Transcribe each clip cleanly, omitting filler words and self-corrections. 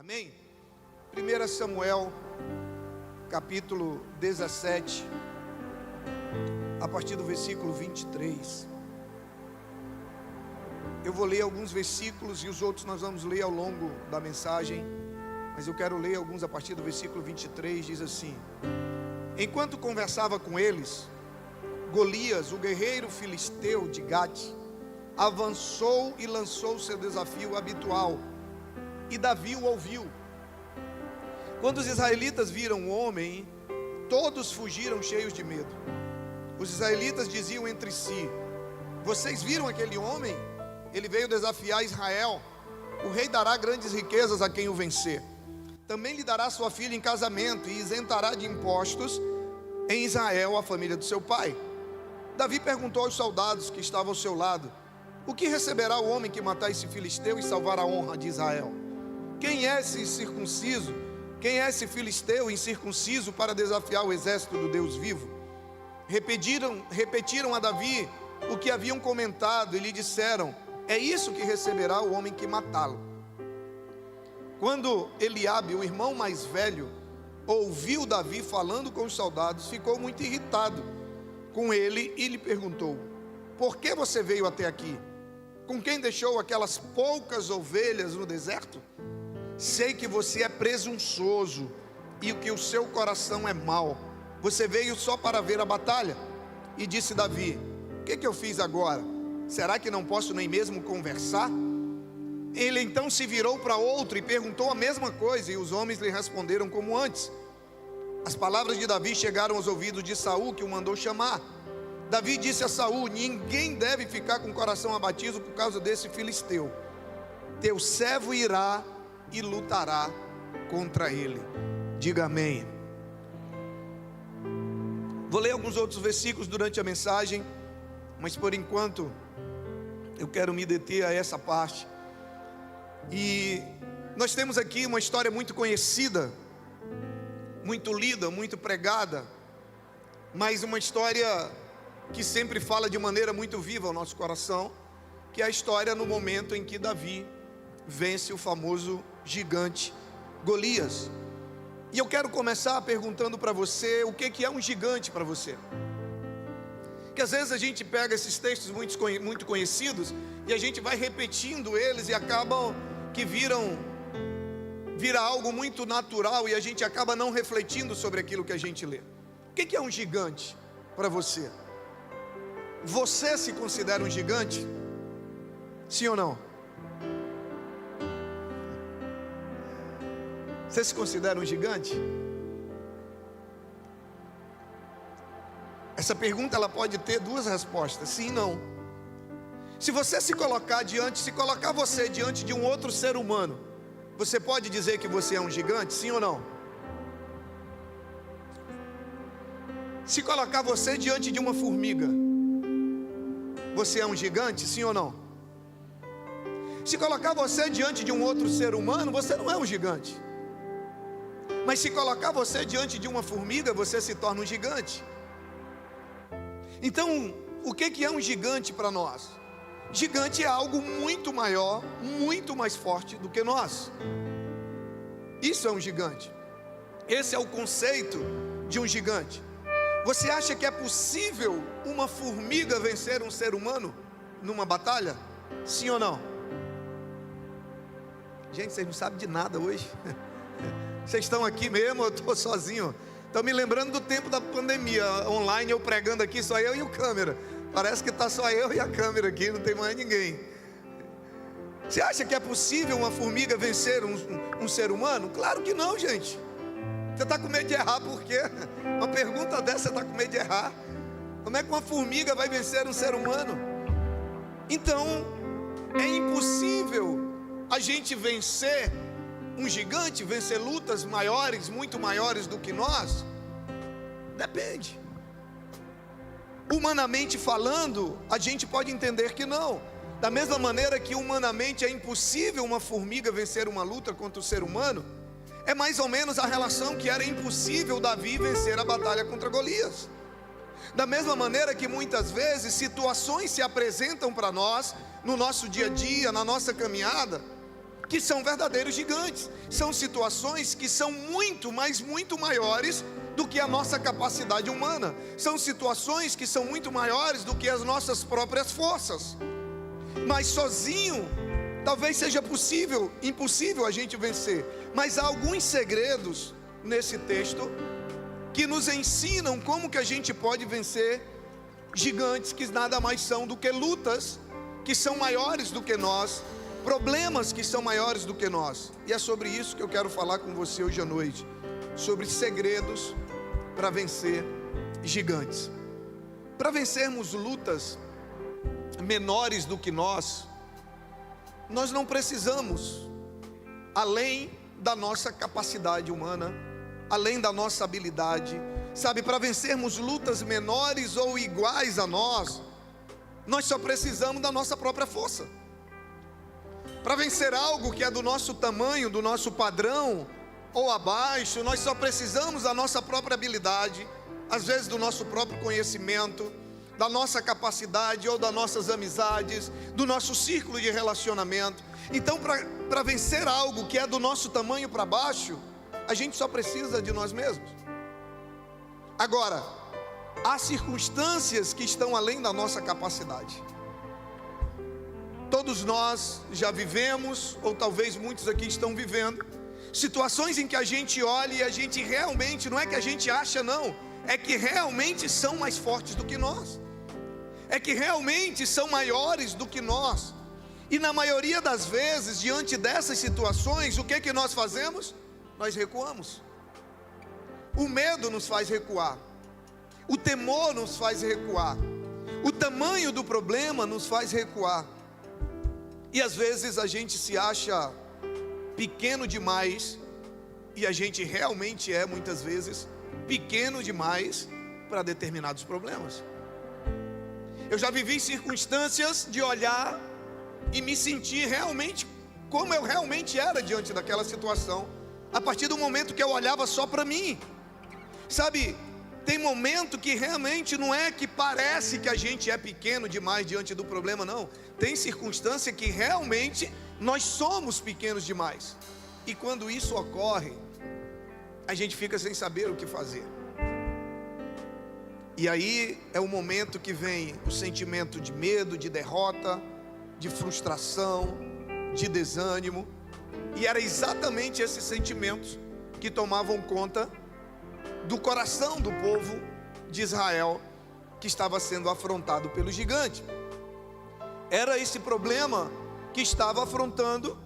Amém? 1 Samuel, capítulo 17, a partir do versículo 23. Eu vou ler alguns versículos e os outros nós vamos ler ao longo da mensagem, mas eu quero ler alguns a partir do versículo 23, diz assim: Enquanto conversava com eles, Golias, o guerreiro filisteu de Gate, avançou e lançou seu desafio habitual, e Davi o ouviu. Quando os israelitas viram o homem, todos fugiram cheios de medo. Os israelitas diziam entre si: Vocês viram aquele homem? Ele veio desafiar Israel. O rei dará grandes riquezas a quem o vencer. Também lhe dará sua filha em casamento e isentará de impostos em Israel a família do seu pai. Davi perguntou aos soldados que estavam ao seu lado: O que receberá o homem que matar esse filisteu e salvar a honra de Israel? Quem é esse incircunciso? Quem é esse filisteu incircunciso para desafiar o exército do Deus vivo? Repetiram a Davi o que haviam comentado e lhe disseram: É isso que receberá o homem que matá-lo. Quando Eliabe, o irmão mais velho, ouviu Davi falando com os soldados, ficou muito irritado com ele e lhe perguntou: Por que você veio até aqui? Com quem deixou aquelas poucas ovelhas no deserto? Sei que você é presunçoso e que o seu coração é mau. Você veio só para ver a batalha. E disse Davi: O que eu fiz agora? Será que não posso nem mesmo conversar? Ele então se virou para outro e perguntou a mesma coisa, e os homens lhe responderam como antes. As palavras de Davi chegaram aos ouvidos de Saul, que o mandou chamar. Davi disse a Saul: Ninguém deve ficar com o coração abatido por causa desse filisteu. Teu servo irá e lutará contra ele. Diga amém. Vou ler alguns outros versículos durante a mensagem, mas por enquanto eu quero me deter a essa parte. E nós temos aqui uma história muito conhecida, muito lida, muito pregada, mas uma história que sempre fala de maneira muito viva ao nosso coração, que é a história no momento em que Davi vence o famoso gigante Golias. E eu quero começar perguntando para você: o que é um gigante para você? Que às vezes a gente pega esses textos muito conhecidos e a gente vai repetindo eles e acabam que vira algo muito natural, e a gente acaba não refletindo sobre aquilo que a gente lê. O que é um gigante para você? Você se considera um gigante? Sim ou não? Você se considera um gigante? Essa pergunta ela pode ter duas respostas: sim e não. Se você se colocar você diante de um outro ser humano, você pode dizer que você é um gigante? Sim ou não? Se colocar você diante de uma formiga, você é um gigante? Sim ou não? Se colocar você diante de um outro ser humano, você não é um gigante. Mas se colocar você diante de uma formiga, você se torna um gigante. Então, o que é um gigante para nós? Gigante é algo muito maior, muito mais forte do que nós. Isso é um gigante. Esse é o conceito de um gigante. Você acha que é possível uma formiga vencer um ser humano numa batalha? Sim ou não? Gente, vocês não sabem de nada hoje. Vocês estão aqui mesmo, eu estou sozinho. Estou me lembrando do tempo da pandemia, online, eu pregando aqui, só eu e o câmera. Parece que está só eu e a câmera aqui, não tem mais ninguém. Você acha que é possível uma formiga vencer um ser humano? Claro que não, gente. Você está com medo de errar, por quê? Uma pergunta dessa, você está com medo de errar? Como é que uma formiga vai vencer um ser humano? Então, é impossível a gente vencer um gigante, vencer lutas maiores, muito maiores do que nós? Depende. Humanamente falando, a gente pode entender que não. Da mesma maneira que humanamente é impossível uma formiga vencer uma luta contra o ser humano, é mais ou menos a relação que era impossível Davi vencer a batalha contra Golias. Da mesma maneira que muitas vezes situações se apresentam para nós, no nosso dia a dia, na nossa caminhada, que são verdadeiros gigantes. São situações que são muito, mas muito maiores do que a nossa capacidade humana. São situações que são muito maiores do que as nossas próprias forças. Mas sozinho, talvez seja impossível a gente vencer. Mas há alguns segredos nesse texto que nos ensinam como que a gente pode vencer gigantes que nada mais são do que lutas que são maiores do que nós, problemas que são maiores do que nós. E é sobre isso que eu quero falar com você hoje à noite, sobre segredos para vencer gigantes. Para vencermos lutas menores do que nós não precisamos, além da nossa capacidade humana, além da nossa habilidade, sabe, para vencermos lutas menores ou iguais a nós só precisamos da nossa própria força. Para vencer algo que é do nosso tamanho, do nosso padrão ou abaixo, nós só precisamos da nossa própria habilidade, às vezes do nosso próprio conhecimento, da nossa capacidade ou das nossas amizades, do nosso círculo de relacionamento. Então, para vencer algo que é do nosso tamanho para baixo, a gente só precisa de nós mesmos. Agora, há circunstâncias que estão além da nossa capacidade. Todos nós já vivemos, ou talvez muitos aqui estão vivendo, situações em que a gente olha e a gente realmente, não é que a gente acha não, é que realmente são mais fortes do que nós, é que realmente são maiores do que nós. E na maioria das vezes, diante dessas situações, o que nós fazemos? Nós recuamos. O medo nos faz recuar, o temor nos faz recuar, o tamanho do problema nos faz recuar. E às vezes a gente se acha pequeno demais, e a gente realmente é muitas vezes pequeno demais para determinados problemas. Eu já vivi circunstâncias de olhar e me sentir realmente como eu realmente era diante daquela situação, a partir do momento que eu olhava só para mim. Sabe, tem momento que realmente não é que parece que a gente é pequeno demais diante do problema, não. Tem circunstância que realmente nós somos pequenos demais. E quando isso ocorre, a gente fica sem saber o que fazer. E aí é o momento que vem o sentimento de medo, de derrota, de frustração, de desânimo. E era exatamente esses sentimentos que tomavam conta do coração do povo de Israel, que estava sendo afrontado pelo gigante. Era esse problema que estava afrontando,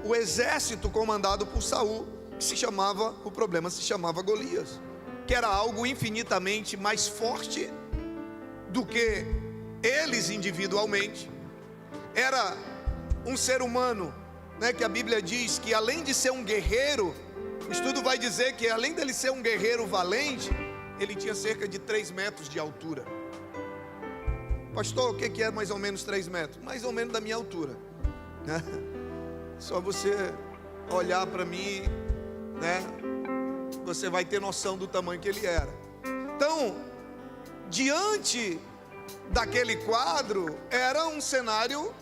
o exército comandado por Saul, que o problema se chamava Golias, que era algo infinitamente mais forte do que eles individualmente. Era um ser humano, que a Bíblia diz que além de ser um guerreiro, o estudo vai dizer que além dele ser um guerreiro valente, ele tinha cerca de 3 metros de altura. Pastor, o que é mais ou menos 3 metros? Mais ou menos da minha altura, Só você olhar para mim, você vai ter noção do tamanho que ele era. Então, diante daquele quadro, era um cenário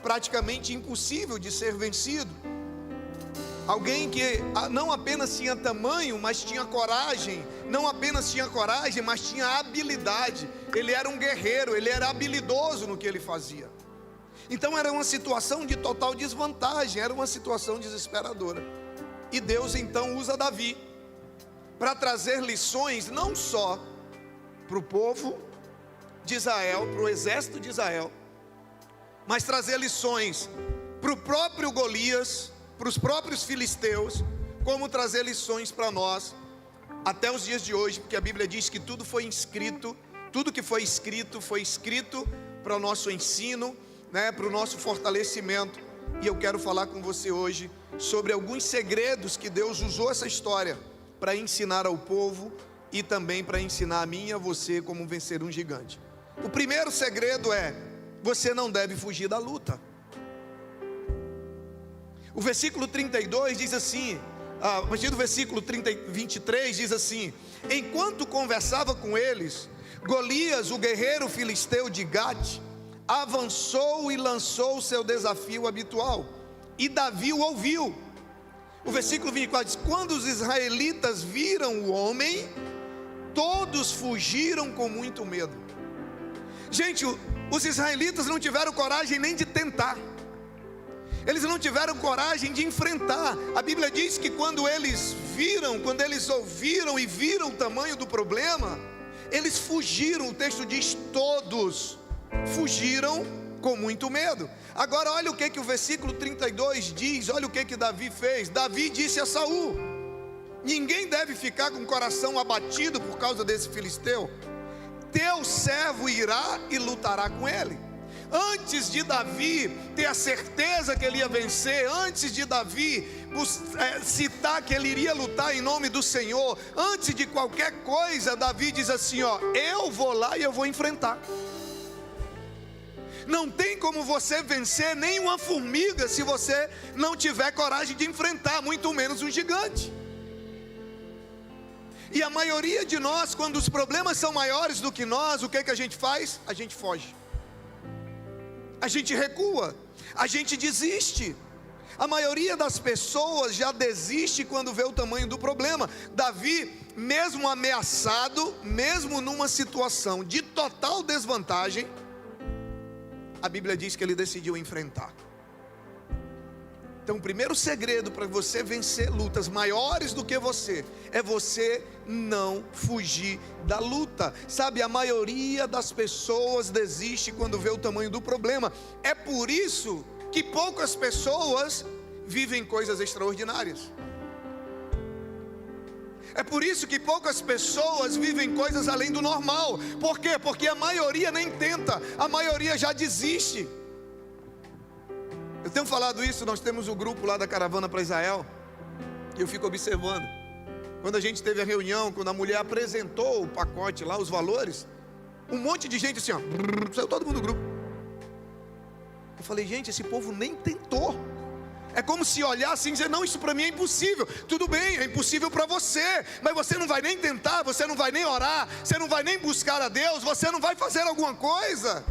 praticamente impossível de ser vencido. Alguém que não apenas tinha tamanho, mas tinha coragem. Não apenas tinha coragem, mas tinha habilidade. Ele era um guerreiro, ele era habilidoso no que ele fazia. Então era uma situação de total desvantagem, era uma situação desesperadora. E Deus então usa Davi para trazer lições não só para o povo de Israel, para o exército de Israel, mas trazer lições para o próprio Golias, para os próprios filisteus, como trazer lições para nós, até os dias de hoje, porque a Bíblia diz que tudo foi escrito, tudo que foi escrito para o nosso ensino, para o nosso fortalecimento. E eu quero falar com você hoje sobre alguns segredos que Deus usou essa história para ensinar ao povo e também para ensinar a mim e a você como vencer um gigante. O primeiro segredo é: você não deve fugir da luta. O versículo 32 diz assim, a partir do versículo 23 diz assim: enquanto conversava com eles, Golias, o guerreiro filisteu de Gate, avançou e lançou o seu desafio habitual: e Davi o ouviu. O versículo 24 diz: quando os israelitas viram o homem, todos fugiram com muito medo. Gente, os israelitas não tiveram coragem nem de tentar. Eles não tiveram coragem de enfrentar. A Bíblia diz que quando eles viram, quando eles ouviram e viram o tamanho do problema, eles fugiram. O texto diz: todos fugiram com muito medo. Agora olha o que o versículo 32 diz. Olha o que Davi fez. Davi disse a Saul: ninguém deve ficar com o coração abatido por causa desse filisteu. Teu servo irá e lutará com ele. Antes de Davi ter a certeza que ele ia vencer, antes de Davi citar que ele iria lutar em nome do Senhor, antes de qualquer coisa, Davi diz assim: ó, eu vou lá e eu vou enfrentar. Não tem como você vencer nem uma formiga se você não tiver coragem de enfrentar, muito menos um gigante. E a maioria de nós, quando os problemas são maiores do que nós, o que a gente faz? A gente foge, a gente recua, a gente desiste. A maioria das pessoas já desiste quando vê o tamanho do problema. Davi, mesmo ameaçado, mesmo numa situação de total desvantagem, a Bíblia diz que ele decidiu enfrentar. Então o primeiro segredo para você vencer lutas maiores do que você, é você não fugir da luta. Sabe, a maioria das pessoas desiste quando vê o tamanho do problema. É por isso que poucas pessoas vivem coisas extraordinárias. É por isso que poucas pessoas vivem coisas além do normal. Por quê? Porque a maioria nem tenta, a maioria já desiste. Eu tenho falado isso, nós temos o grupo lá da caravana para Israel, e eu fico observando. Quando a gente teve a reunião, quando a mulher apresentou o pacote lá, os valores, um monte de gente assim, ó, saiu todo mundo do grupo. Eu falei: gente, esse povo nem tentou. É como se olhar assim e dizer: não, isso para mim é impossível. Tudo bem, é impossível para você, mas você não vai nem tentar, você não vai nem orar, você não vai nem buscar a Deus, você não vai fazer alguma coisa.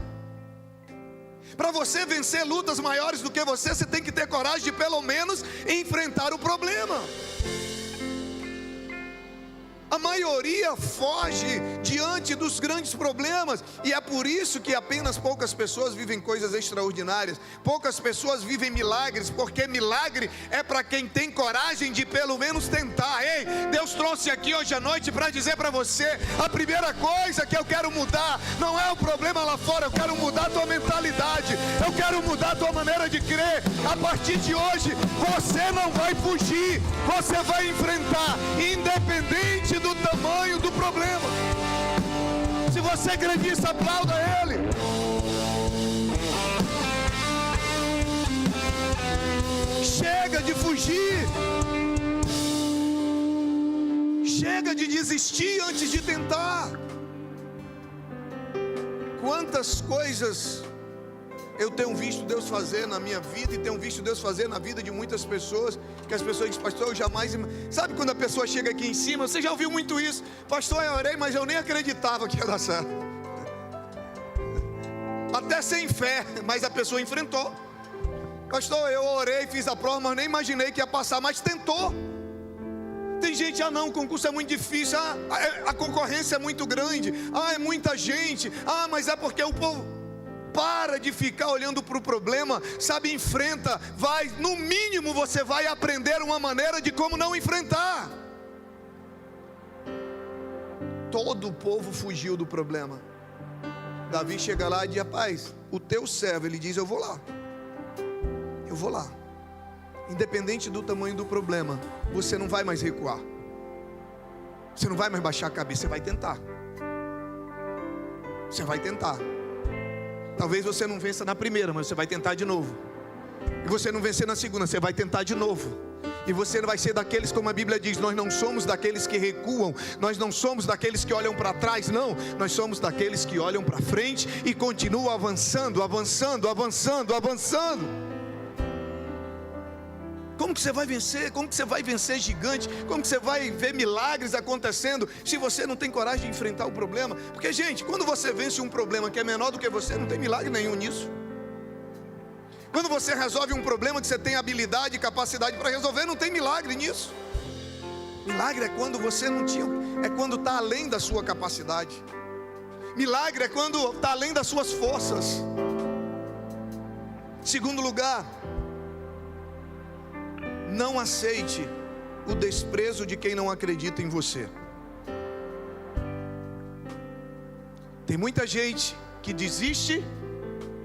Para você vencer lutas maiores do que você tem que ter coragem de pelo menos enfrentar o problema. A maioria foge diante dos grandes problemas, e é por isso que apenas poucas pessoas vivem coisas extraordinárias. Poucas pessoas vivem milagres, porque milagre é para quem tem coragem de pelo menos tentar. Ei, Deus trouxe aqui hoje à noite para dizer para você: a primeira coisa que eu quero mudar não é o problema lá fora, eu quero mudar a tua mentalidade, eu quero mudar a tua maneira de crer. A partir de hoje, você não vai fugir, você vai enfrentar, independente do tamanho do problema. Se você crê nisso, aplauda Ele. Chega de fugir, chega de desistir antes de tentar. Quantas coisas eu tenho visto Deus fazer na minha vida, e tenho visto Deus fazer na vida de muitas pessoas, que as pessoas dizem: pastor, eu jamais... Sabe quando a pessoa chega aqui em cima, você já ouviu muito isso: pastor, eu orei, mas eu nem acreditava que ia dar certo. Até sem fé, mas a pessoa enfrentou. Pastor, eu orei, fiz a prova, mas nem imaginei que ia passar, mas tentou. Tem gente: ah não, o concurso é muito difícil, a concorrência é muito grande, é muita gente, mas é porque o povo... Para de ficar olhando para o problema, sabe, enfrenta, vai, no mínimo você vai aprender uma maneira de como não enfrentar. Todo o povo fugiu do problema. Davi chega lá e diz: rapaz, o teu servo, ele diz: eu vou lá, independente do tamanho do problema, você não vai mais recuar, você não vai mais baixar a cabeça, você vai tentar. Talvez você não vença na primeira, mas você vai tentar de novo. E você não vencer na segunda, você vai tentar de novo. E você vai ser daqueles, como a Bíblia diz, nós não somos daqueles que recuam, nós não somos daqueles que olham para trás, não. Nós somos daqueles que olham para frente e continuam avançando. Como que você vai vencer? Como que você vai vencer gigante? Como que você vai ver milagres acontecendo se você não tem coragem de enfrentar o problema? Porque, gente, quando você vence um problema que é menor do que você, não tem milagre nenhum nisso. Quando você resolve um problema que você tem habilidade e capacidade para resolver, não tem milagre nisso. Milagre é quando você não tinha, é quando está além da sua capacidade. Milagre é quando está além das suas forças. Segundo lugar, não aceite o desprezo de quem não acredita em você. Tem muita gente que desiste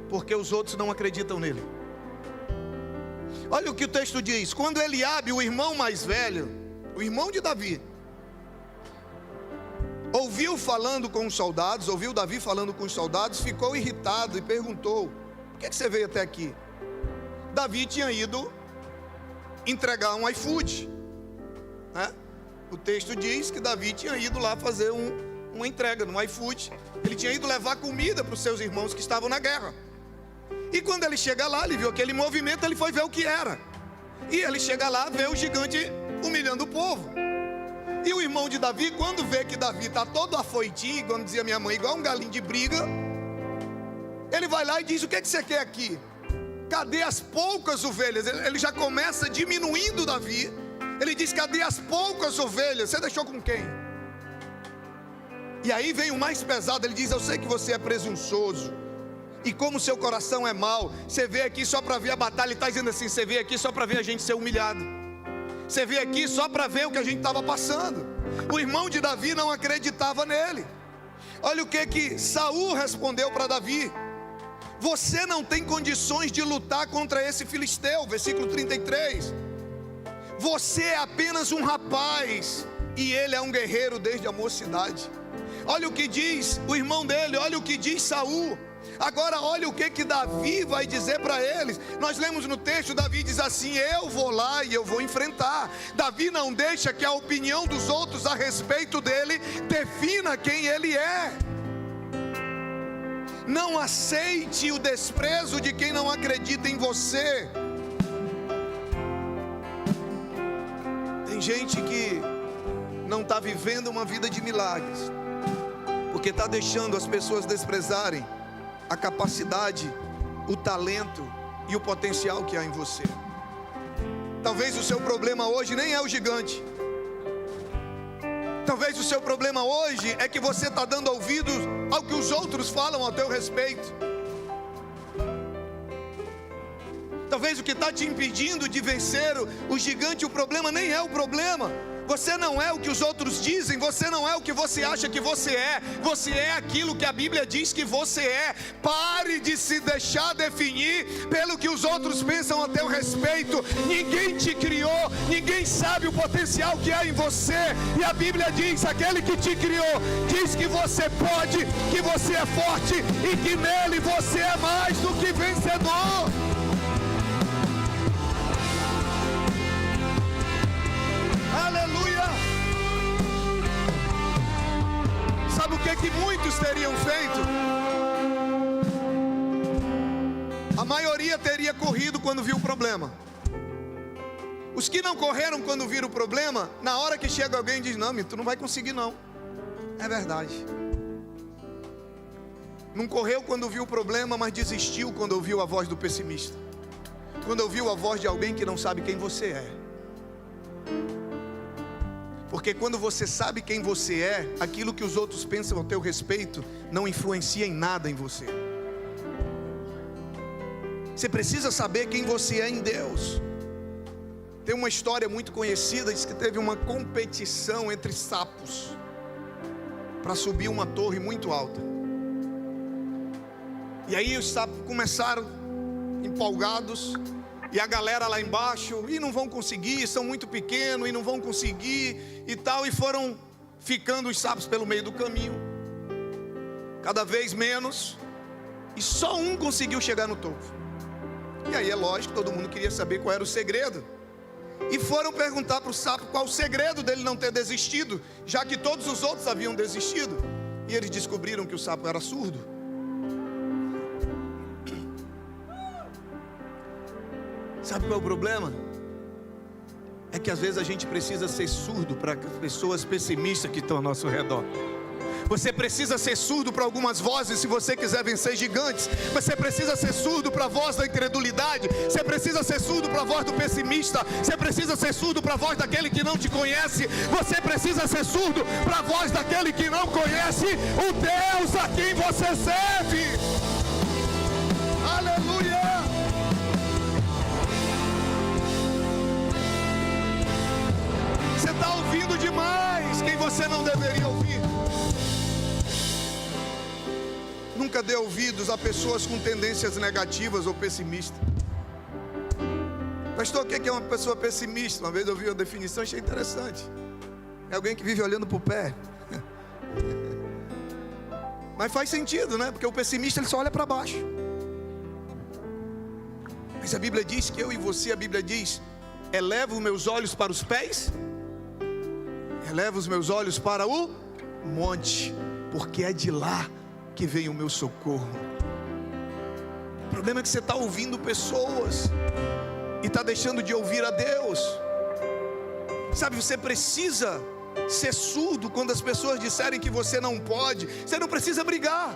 porque os outros não acreditam nele. Olha o que o texto diz: quando Eliabe, o irmão mais velho, o irmão de Davi, ouviu Davi falando com os soldados, ficou irritado e perguntou: por que você veio até aqui? Davi tinha ido entregar um iFood, né? O texto diz que Davi tinha ido lá fazer uma entrega no iFood. Ele tinha ido levar comida para os seus irmãos que estavam na guerra. E quando ele chega lá, ele viu aquele movimento, ele foi ver o que era. E ele chega lá, vê o gigante humilhando o povo. E o irmão de Davi, quando vê que Davi está todo afoitinho, como dizia minha mãe, igual um galinho de briga, ele vai lá e diz: o que você quer aqui? Cadê as poucas ovelhas? Ele já começa diminuindo Davi. Ele diz: cadê as poucas ovelhas? Você deixou com quem? E aí vem o mais pesado. Ele diz: eu sei que você é presunçoso, e como seu coração é mau, você veio aqui só para ver a batalha. Ele está dizendo assim: você veio aqui só para ver a gente ser humilhado, você veio aqui só para ver o que a gente estava passando. O irmão de Davi não acreditava nele. Olha o que Saul respondeu para Davi: você não tem condições de lutar contra esse filisteu. Versículo 33. Você é apenas um rapaz, e ele é um guerreiro desde a mocidade. Olha o que diz o irmão dele, olha o que diz Saul. Agora olha o que Davi vai dizer para eles. Nós lemos no texto, Davi diz assim: eu vou lá e eu vou enfrentar. Davi não deixa que a opinião dos outros a respeito dele defina quem ele é. Não aceite o desprezo de quem não acredita em você. Tem gente que não está vivendo uma vida de milagres, porque está deixando as pessoas desprezarem a capacidade, o talento e o potencial que há em você. Talvez o seu problema hoje nem é o gigante. Talvez o seu problema hoje é que você está dando ouvidos ao que os outros falam a teu respeito. Talvez o que está te impedindo de vencer o gigante, o problema nem é o problema. Você não é o que os outros dizem, você não é o que você acha que você é aquilo que a Bíblia diz que você é. Pare de se deixar definir pelo que os outros pensam a teu respeito. Ninguém te criou, ninguém sabe o potencial que há em você, e a Bíblia diz: aquele que te criou diz que você pode, que você é forte e que nele você é mais do que vencedor. Aleluia! Sabe o que muitos teriam feito? A maioria teria corrido quando viu o problema. Os que não correram quando viram o problema, na hora que chega alguém e diz: não, tu não vai conseguir não. É verdade. Não correu quando viu o problema, mas desistiu quando ouviu a voz do pessimista, quando ouviu a voz de alguém que não sabe quem você é. Porque quando você sabe quem você é, aquilo que os outros pensam a teu respeito não influencia em nada em você. Você precisa saber quem você é em Deus. Tem uma história muito conhecida, diz que teve uma competição entre sapos para subir uma torre muito alta. E aí os sapos começaram empolgados, e a galera lá embaixo: e não vão conseguir, são muito pequenos, e não vão conseguir e tal. E foram ficando os sapos pelo meio do caminho, cada vez menos, e só um conseguiu chegar no topo. E aí é lógico, todo mundo queria saber qual era o segredo. E foram perguntar para o sapo qual o segredo dele não ter desistido, já que todos os outros haviam desistido. E eles descobriram que o sapo era surdo. Sabe qual é o problema? É que às vezes a gente precisa ser surdo para as pessoas pessimistas que estão ao nosso redor. Você precisa ser surdo para algumas vozes se você quiser vencer gigantes. Você precisa ser surdo para a voz da incredulidade. Você precisa ser surdo para a voz do pessimista. Você precisa ser surdo para a voz daquele que não te conhece. Você precisa ser surdo para a voz daquele que não conhece o Deus a quem você serve. Aleluia! Você está ouvindo demais quem você não deveria ouvir. Nunca dê ouvidos a pessoas com tendências negativas ou pessimistas. Pastor, o que é uma pessoa pessimista? Uma vez eu vi uma definição, achei interessante. É alguém que vive olhando para o pé. Mas faz sentido, né? Porque o pessimista ele só olha para baixo. Mas a Bíblia diz que eu e você, a Bíblia diz: eleva os meus olhos para os pés, eleva os meus olhos para o monte, porque é de lá que vem o meu socorro. O problema é que você está ouvindo pessoas e está deixando de ouvir a Deus. Sabe, você precisa ser surdo quando as pessoas disserem que você não pode. Você não precisa brigar,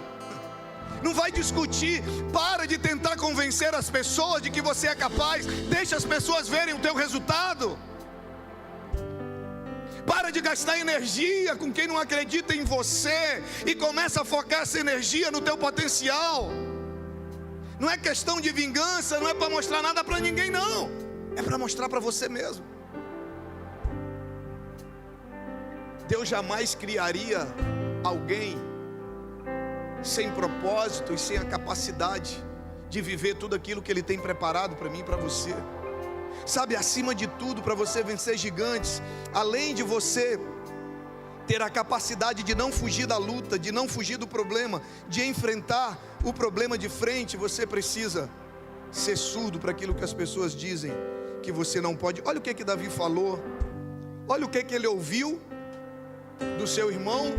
não vai discutir. Para de tentar convencer as pessoas de que você é capaz. Deixa as pessoas verem o teu resultado. Para de gastar energia com quem não acredita em você e começa a focar essa energia no teu potencial. Não é questão de vingança, não é para mostrar nada para ninguém, não. É para mostrar para você mesmo. Deus jamais criaria alguém sem propósito e sem a capacidade de viver tudo aquilo que Ele tem preparado para mim e para você. Sabe, acima de tudo, para você vencer gigantes, além de você ter a capacidade de não fugir da luta, de não fugir do problema, de enfrentar o problema de frente, você precisa ser surdo para aquilo que as pessoas dizem que você não pode. Olha o que Davi falou, olha o que ele ouviu do seu irmão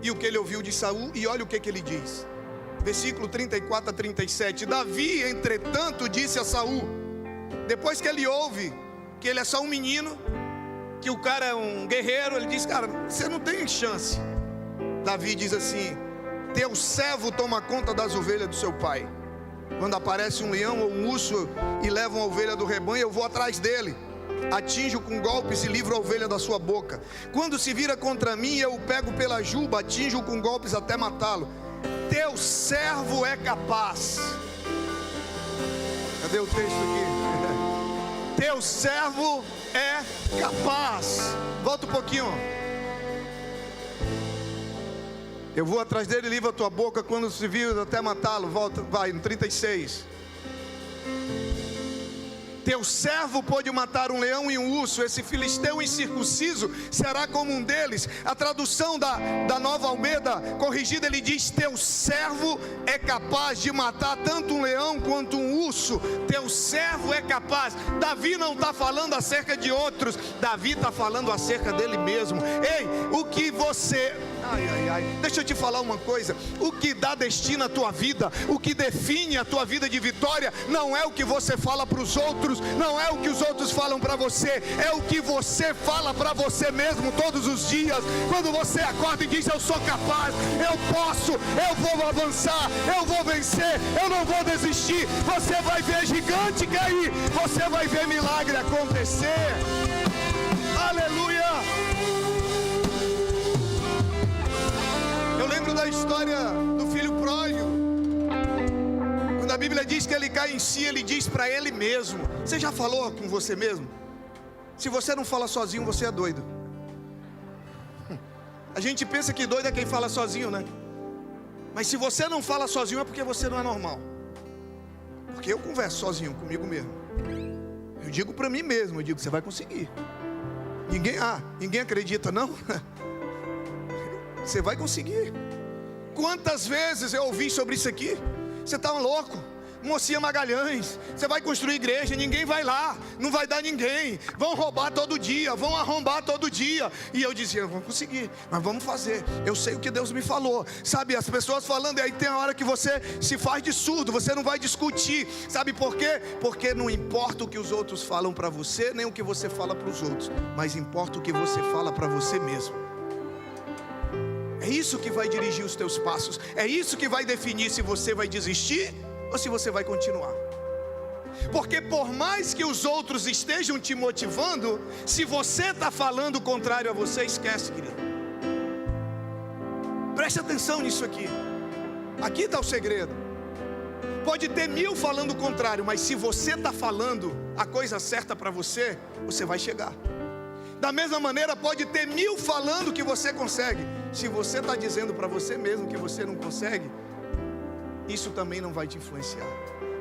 e o que ele ouviu de Saul, e olha o que ele diz. Versículo 34 a 37. Davi, entretanto, disse a Saul, depois que ele ouve que ele é só um menino, que o cara é um guerreiro, ele diz: cara, você não tem chance. Davi diz assim: teu servo toma conta das ovelhas do seu pai. Quando aparece um leão ou um urso e leva uma ovelha do rebanho, eu vou atrás dele, atinjo com golpes e livro a ovelha da sua boca. Quando se vira contra mim, eu o pego pela juba, atinjo com golpes até matá-lo. Teu servo é capaz. Cadê o texto aqui? Teu servo é capaz. Volta um pouquinho. Eu vou atrás dele e livro a tua boca quando se vira até matá-lo. Volta, vai, no 36. Teu servo pôde matar um leão e um urso. Esse filisteu incircunciso será como um deles. A tradução da Nova Almeida corrigida, ele diz: teu servo é capaz de matar tanto um leão quanto um urso. Teu servo é capaz. Davi não está falando acerca de outros, Davi está falando acerca dele mesmo. Ei, o que você... Deixa eu te falar uma coisa. O que dá destino à tua vida, o que define a tua vida de vitória, não é o que você fala para os outros, não é o que os outros falam para você, é o que você fala para você mesmo todos os dias. Quando você acorda e diz: eu sou capaz, eu posso, eu vou avançar, eu vou vencer, eu não vou desistir. Você vai ver gigante cair, você vai ver milagre acontecer. Aleluia. Eu lembro da história do filho pródigo. Quando a Bíblia diz que ele cai em si, ele diz para ele mesmo. Você já falou com você mesmo? Se você não fala sozinho, você é doido. A gente pensa que doido é quem fala sozinho, né? Mas se você não fala sozinho, é porque você não é normal. Porque eu converso sozinho comigo mesmo. Eu digo para mim mesmo, eu digo: você vai conseguir. Ninguém acredita, não? Você vai conseguir. Quantas vezes eu ouvi sobre isso aqui? Você está louco, Mocinha Magalhães, você vai construir igreja, ninguém vai lá, não vai dar ninguém, vão roubar todo dia, vão arrombar todo dia. E eu dizia: vamos conseguir, mas vamos fazer, eu sei o que Deus me falou. Sabe, as pessoas falando, e aí tem a hora que você se faz de surdo, você não vai discutir. Sabe por quê? Porque não importa o que os outros falam para você, nem o que você fala para os outros, mas importa o que você fala para você mesmo. É isso que vai dirigir os teus passos. É isso que vai definir se você vai desistir ou se você vai continuar. Porque por mais que os outros estejam te motivando, se você está falando o contrário a você, esquece, querido. Preste atenção nisso aqui. Aqui está o segredo. Pode ter 1000 falando o contrário, mas se você está falando a coisa certa para você, você vai chegar. Da mesma maneira, pode ter 1000 falando que você consegue. Se você está dizendo para você mesmo que você não consegue, isso também não vai te influenciar.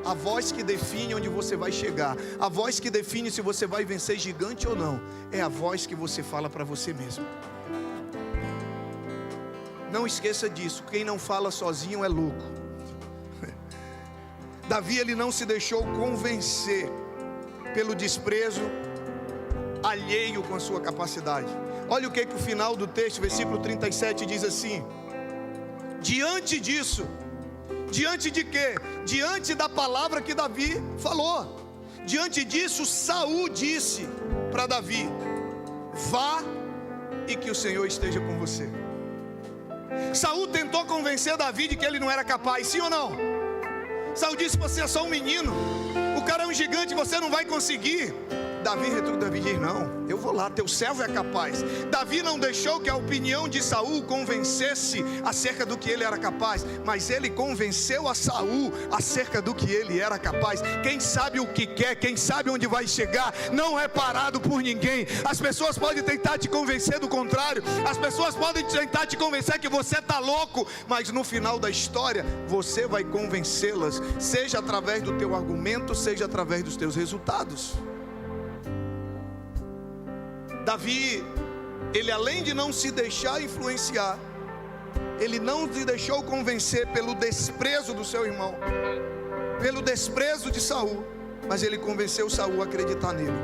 A voz que define onde você vai chegar, a voz que define se você vai vencer gigante ou não, é a voz que você fala para você mesmo. Não esqueça disso, quem não fala sozinho é louco. Davi, ele não se deixou convencer pelo desprezo alheio com a sua capacidade. Olha o que o final do texto, versículo 37 diz assim: diante disso, diante de quê? Diante da palavra que Davi falou. Diante disso, Saul disse para Davi: vá e que o Senhor esteja com você. Saul tentou convencer Davi de que ele não era capaz, sim ou não? Saul disse: você é só um menino, o cara é um gigante, você não vai conseguir. Davi diz: não, eu vou lá, teu servo é capaz. Davi não deixou que a opinião de Saul convencesse acerca do que ele era capaz, mas ele convenceu a Saul acerca do que ele era capaz. Quem sabe o que quer, quem sabe onde vai chegar, não é parado por ninguém. As pessoas podem tentar te convencer do contrário, as pessoas podem tentar te convencer que você está louco, mas no final da história, você vai convencê-las, seja através do teu argumento, seja através dos teus resultados. Davi, ele além de não se deixar influenciar, ele não se deixou convencer pelo desprezo do seu irmão, pelo desprezo de Saul, mas ele convenceu Saul a acreditar nele.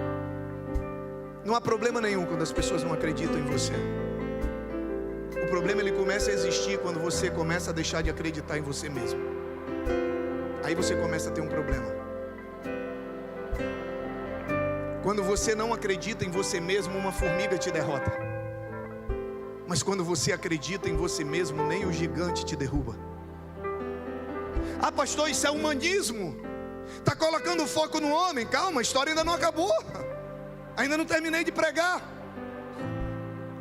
Não há problema nenhum quando as pessoas não acreditam em você. O problema ele começa a existir quando você começa a deixar de acreditar em você mesmo. Aí você começa a ter um problema. Quando você não acredita em você mesmo, uma formiga te derrota. Mas quando você acredita em você mesmo, nem o gigante te derruba. Ah, pastor, isso é humanismo. Está colocando foco no homem. Calma, a história ainda não acabou. Ainda não terminei de pregar.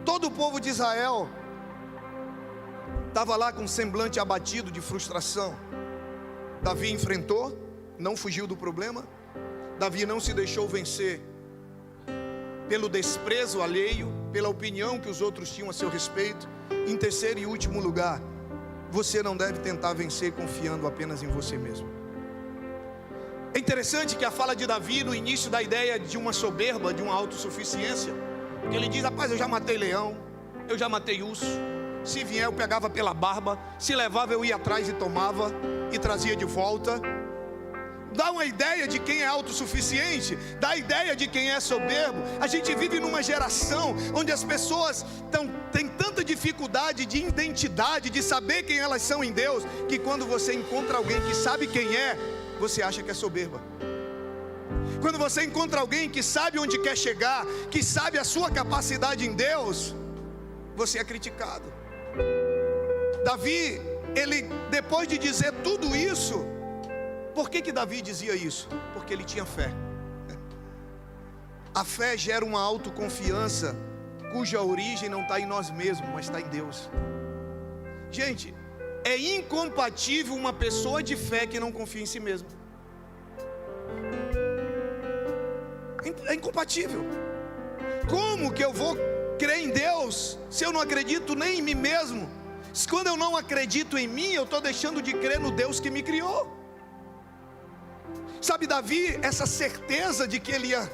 Todo o povo de Israel estava lá com um semblante abatido de frustração. Davi enfrentou, não fugiu do problema. Davi não se deixou vencer pelo desprezo alheio, pela opinião que os outros tinham a seu respeito. Em terceiro e último lugar, você não deve tentar vencer confiando apenas em você mesmo. É interessante que a fala de Davi no início da ideia de uma soberba, de uma autossuficiência, porque ele diz: rapaz, eu já matei leão, eu já matei urso, se vier eu pegava pela barba, se levava eu ia atrás e tomava e trazia de volta. Dá uma ideia de quem é autossuficiente, dá a ideia de quem é soberbo. A gente vive numa geração onde as pessoas têm tanta dificuldade de identidade, de saber quem elas são em Deus, que quando você encontra alguém que sabe quem é, você acha que é soberba. Quando você encontra alguém que sabe onde quer chegar, que sabe a sua capacidade em Deus, você é criticado. Davi, ele depois de dizer tudo isso, por que Davi dizia isso? Porque ele tinha fé. A fé gera uma autoconfiança cuja origem não está em nós mesmos, mas está em Deus. Gente, é incompatível uma pessoa de fé que não confia em si mesma. É incompatível. Como que eu vou crer em Deus se eu não acredito nem em mim mesmo? Se quando eu não acredito em mim, eu estou deixando de crer no Deus que me criou. Sabe, Davi, essa certeza de que ele ia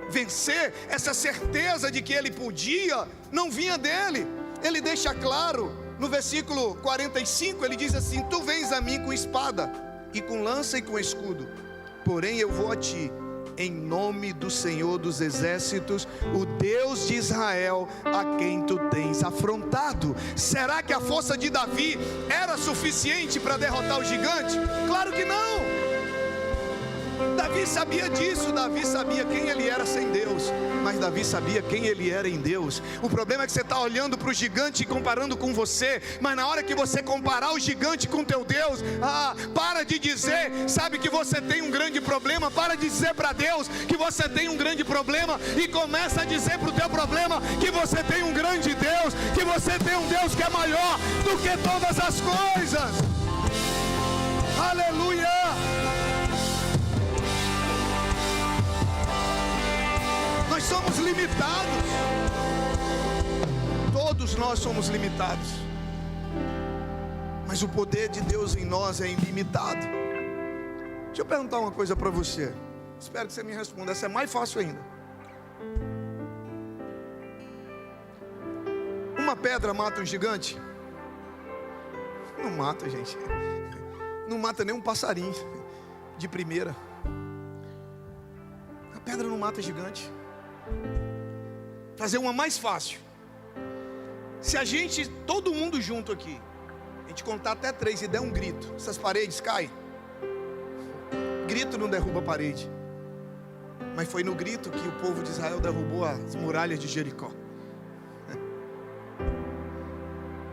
vencer, essa certeza de que ele podia, não vinha dele. Ele deixa claro, no versículo 45, ele diz assim: tu vens a mim com espada, e com lança e com escudo, porém eu vou a ti, em nome do Senhor dos exércitos, o Deus de Israel, a quem tu tens afrontado. Será que a força de Davi era suficiente para derrotar o gigante? Claro que não. Davi sabia disso, Davi sabia quem ele era sem Deus, mas Davi sabia quem ele era em Deus. O problema é que você está olhando para o gigante e comparando com você, mas na hora que você comparar o gigante com teu Deus, para de dizer, sabe, que você tem um grande problema. Para de dizer para Deus que você tem um grande problema, e começa a dizer para o teu problema que você tem um grande Deus, que você tem um Deus que é maior do que todas as coisas. Aleluia! Nós somos limitados. Todos nós somos limitados. Mas o poder de Deus em nós é ilimitado. Deixa eu perguntar uma coisa para você. Espero que você me responda. Essa é mais fácil ainda. Uma pedra mata um gigante? Não mata, gente. Não mata nem um passarinho de primeira. A pedra não mata gigante. Fazer uma mais fácil. Se a gente, todo mundo junto aqui, a gente contar até 3 e der um grito, essas paredes caem. Grito não derruba a parede, mas foi no grito que o povo de Israel derrubou as muralhas de Jericó.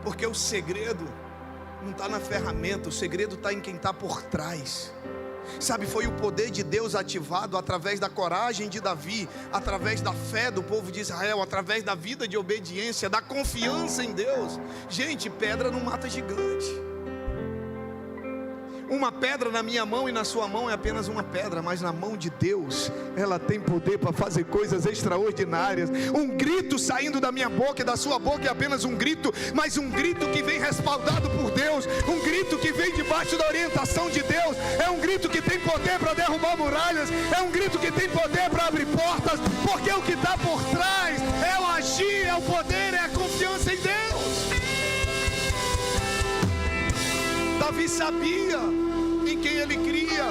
Porque o segredo não está na ferramenta, o segredo está em quem está por trás. Sabe, foi o poder de Deus ativado através da coragem de Davi, através da fé do povo de Israel, através da vida de obediência, da confiança em Deus. Gente, pedra não mata gigante. Uma pedra na minha mão e na sua mão é apenas uma pedra, mas na mão de Deus, ela tem poder para fazer coisas extraordinárias. Um grito saindo da minha boca e da sua boca é apenas um grito, mas um grito que vem respaldado por Deus, um grito que vem debaixo da orientação de Deus, é um grito que tem poder para derrubar muralhas, é um grito que tem poder para abrir portas, porque o que está por trás é o agir, é o poder, é a confiança em Deus. Davi sabia em quem ele cria.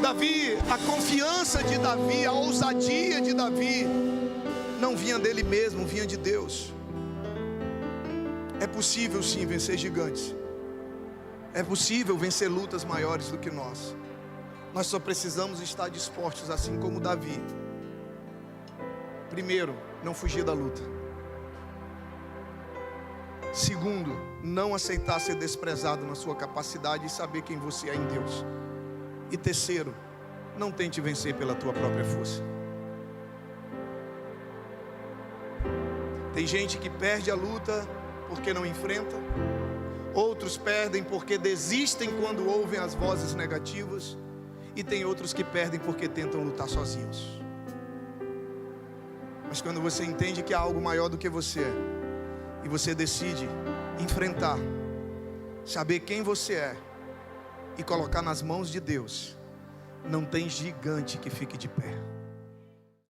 Davi, a confiança de Davi, a ousadia de Davi, não vinha dele mesmo, vinha de Deus. É possível sim vencer gigantes. É possível vencer lutas maiores do que nós. Nós só precisamos estar dispostos, assim como Davi. Primeiro, não fugir da luta. Segundo, não aceitar ser desprezado na sua capacidade e saber quem você é em Deus. E terceiro, não tente vencer pela tua própria força. Tem gente que perde a luta porque não enfrenta. Outros perdem porque desistem quando ouvem as vozes negativas. E tem outros que perdem porque tentam lutar sozinhos. Mas quando você entende que há algo maior do que você, e você decide enfrentar, saber quem você é e colocar nas mãos de Deus, não tem gigante que fique de pé.